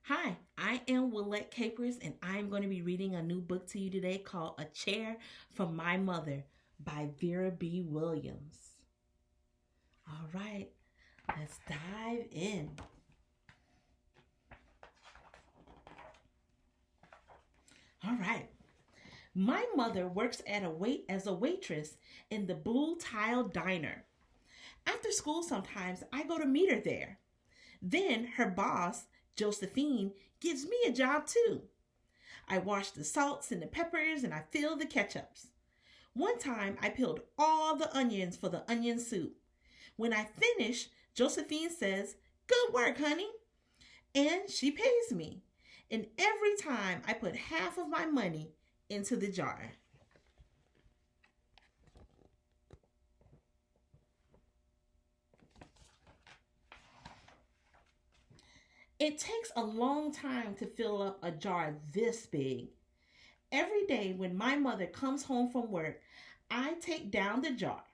Hi, I am Willette Capers, and I'm going to be reading a new book to you today called A Chair from My Mother by Vera B. Williams. All right, let's dive in. All right. My mother works as a waitress in the Blue Tile Diner. After school, sometimes I go to meet her there. Then her boss, Josephine, gives me a job too. I wash the salts and the peppers and I fill the ketchups. One time I peeled all the onions for the onion soup. When I finish, Josephine says, "Good work, honey." And she pays me. And every time I put half of my money into the jar. It takes a long time to fill up a jar this big. Every day when my mother comes home from work, I take down the jar.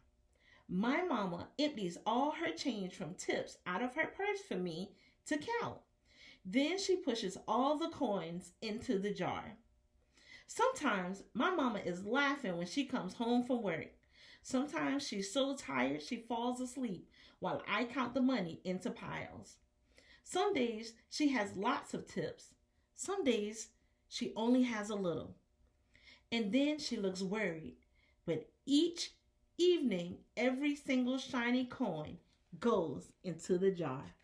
My mama empties all her change from tips out of her purse for me to count. Then she pushes all the coins into the jar. Sometimes my mama is laughing when she comes home from work. Sometimes she's so tired she falls asleep while I count the money into piles. Some days she has lots of tips. Some days she only has a little. And then she looks worried. But each evening, every single shiny coin goes into the jar.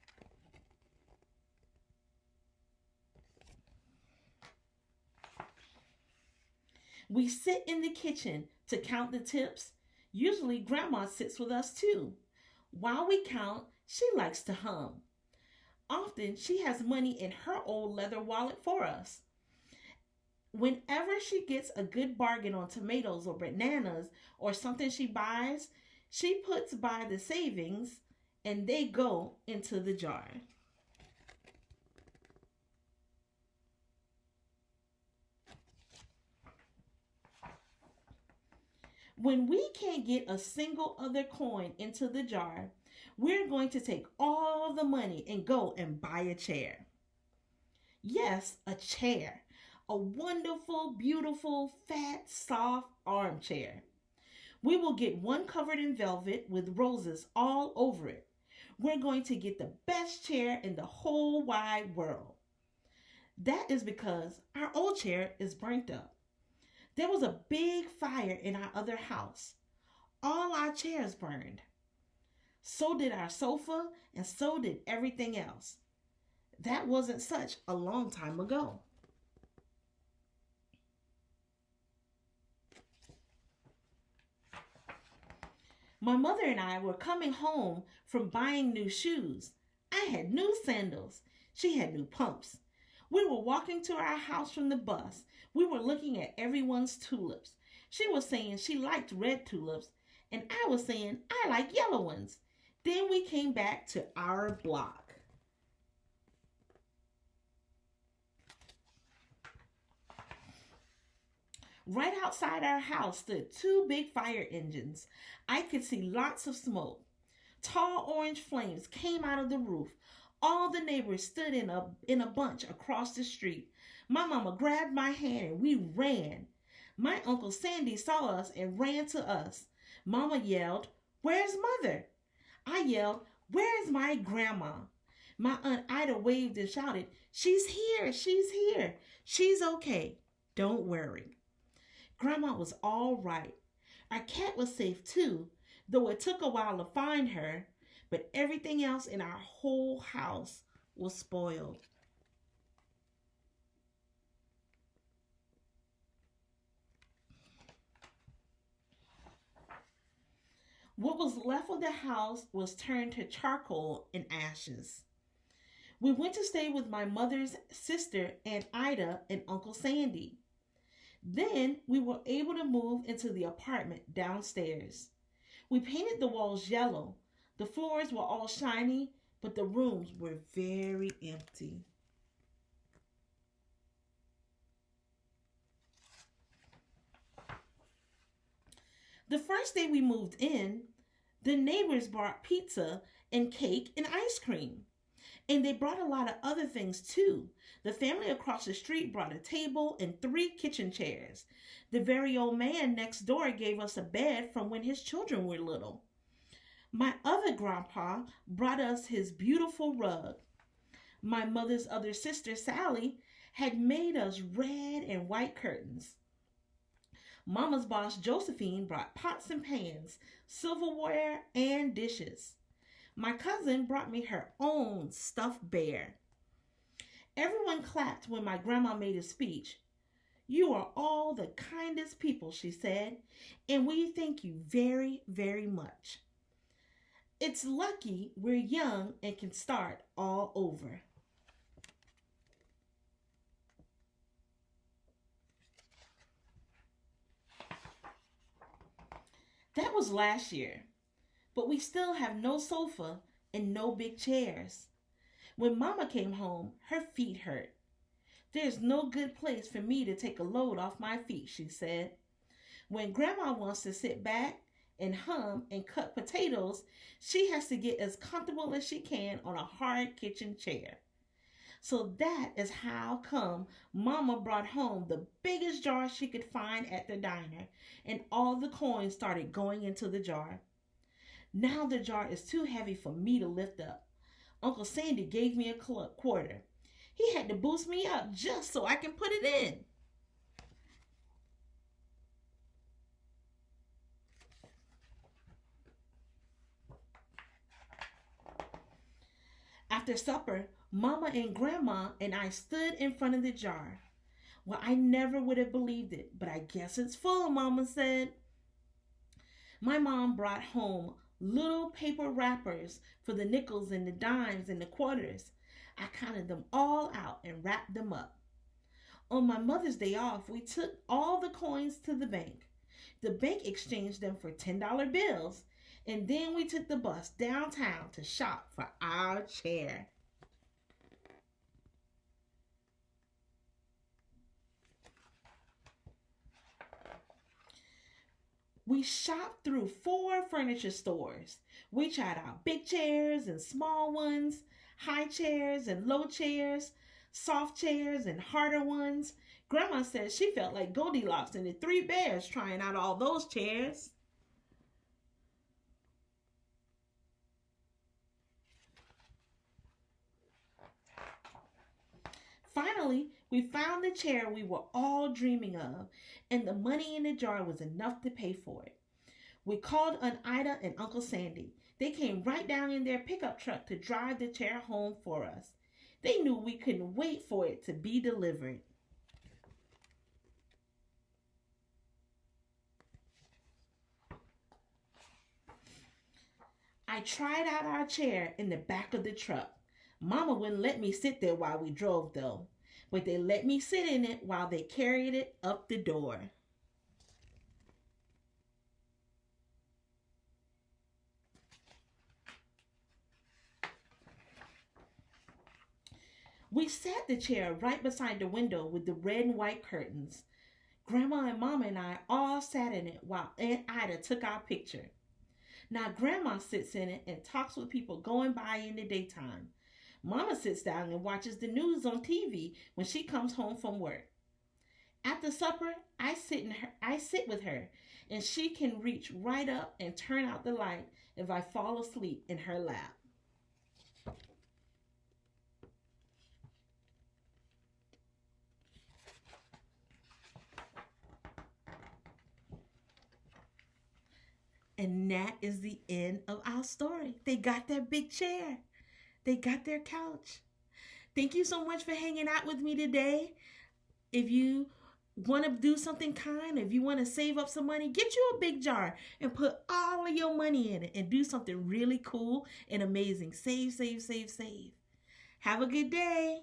We sit in the kitchen to count the tips. Usually, Grandma sits with us too. While we count, she likes to hum. Often, she has money in her old leather wallet for us. Whenever she gets a good bargain on tomatoes or bananas or something she buys, she puts by the savings and they go into the jar. When we can't get a single other coin into the jar, we're going to take all the money and go and buy a chair. Yes, a chair. A wonderful, beautiful, fat, soft armchair. We will get one covered in velvet with roses all over it. We're going to get the best chair in the whole wide world. That is because our old chair is burnt up. There was a big fire in our other house. All our chairs burned. So did our sofa, and so did everything else. That wasn't such a long time ago. My mother and I were coming home from buying new shoes. I had new sandals. She had new pumps. We were walking to our house from the bus. We were looking at everyone's tulips. She was saying she liked red tulips, and I was saying I like yellow ones. Then we came back to our block. Right outside our house stood two big fire engines. I could see lots of smoke. Tall orange flames came out of the roof. All the neighbors stood in a bunch across the street. My mama grabbed my hand and we ran. My Uncle Sandy saw us and ran to us. Mama yelled, "Where's mother?" I yelled, "Where's my grandma?" My Aunt Ida waved and shouted, "She's here, she's here. She's okay. Don't worry." Grandma was all right. Our cat was safe too, though it took a while to find her, but everything else in our whole house was spoiled. What was left of the house was turned to charcoal and ashes. We went to stay with my mother's sister, Aunt Ida, and Uncle Sandy. Then we were able to move into the apartment downstairs. We painted the walls yellow. The floors were all shiny, but the rooms were very empty. The first day we moved in, the neighbors brought pizza and cake and ice cream. And they brought a lot of other things too. The family across the street brought a table and 3 kitchen chairs. The very old man next door gave us a bed from when his children were little. My other grandpa brought us his beautiful rug. My mother's other sister, Sally, had made us red and white curtains. Mama's boss, Josephine, brought pots and pans, silverware, and dishes. My cousin brought me her own stuffed bear. Everyone clapped when my grandma made a speech. You are all the kindest people, she said, and we thank you very, very much. It's lucky we're young and can start all over. That was last year, but we still have no sofa and no big chairs. When Mama came home, her feet hurt. There's no good place for me to take a load off my feet, she said. When Grandma wants to sit back and hum and cut potatoes, she has to get as comfortable as she can on a hard kitchen chair. So that is how come Mama brought home the biggest jar she could find at the diner, and all the coins started going into the jar. Now the jar is too heavy for me to lift up. Uncle Sandy gave me a quarter. He had to boost me up just so I can put it in. After supper, Mama and Grandma and I stood in front of the jar. Well, I never would have believed it, but I guess it's full, Mama said. My mom brought home little paper wrappers for the nickels and the dimes and the quarters. I counted them all out and wrapped them up. On my Mother's Day off, we took all the coins to the bank. The bank exchanged them for $10 bills, and then we took the bus downtown to shop for our chair. We shopped through 4 furniture stores. We tried out big chairs and small ones, high chairs and low chairs, soft chairs and harder ones. Grandma said she felt like Goldilocks and the 3 bears trying out all those chairs. Finally, we found the chair we were all dreaming of, and the money in the jar was enough to pay for it. We called Aunt Ida and Uncle Sandy. They came right down in their pickup truck to drive the chair home for us. They knew we couldn't wait for it to be delivered. I tried out our chair in the back of the truck. Mama wouldn't let me sit there while we drove, though, but they let me sit in it while they carried it up the door. We sat the chair right beside the window with the red and white curtains. Grandma and Mama and I all sat in it while Aunt Ida took our picture. Now Grandma sits in it and talks with people going by in the daytime. Mama sits down and watches the news on TV when she comes home from work. After supper, I sit with her, and she can reach right up and turn out the light if I fall asleep in her lap. And that is the end of our story. They got their big chair. They got their couch. Thank you so much for hanging out with me today. If you want to do something kind, if you want to save up some money, get you a big jar and put all of your money in it and do something really cool and amazing. Save, save, save, save. Have a good day.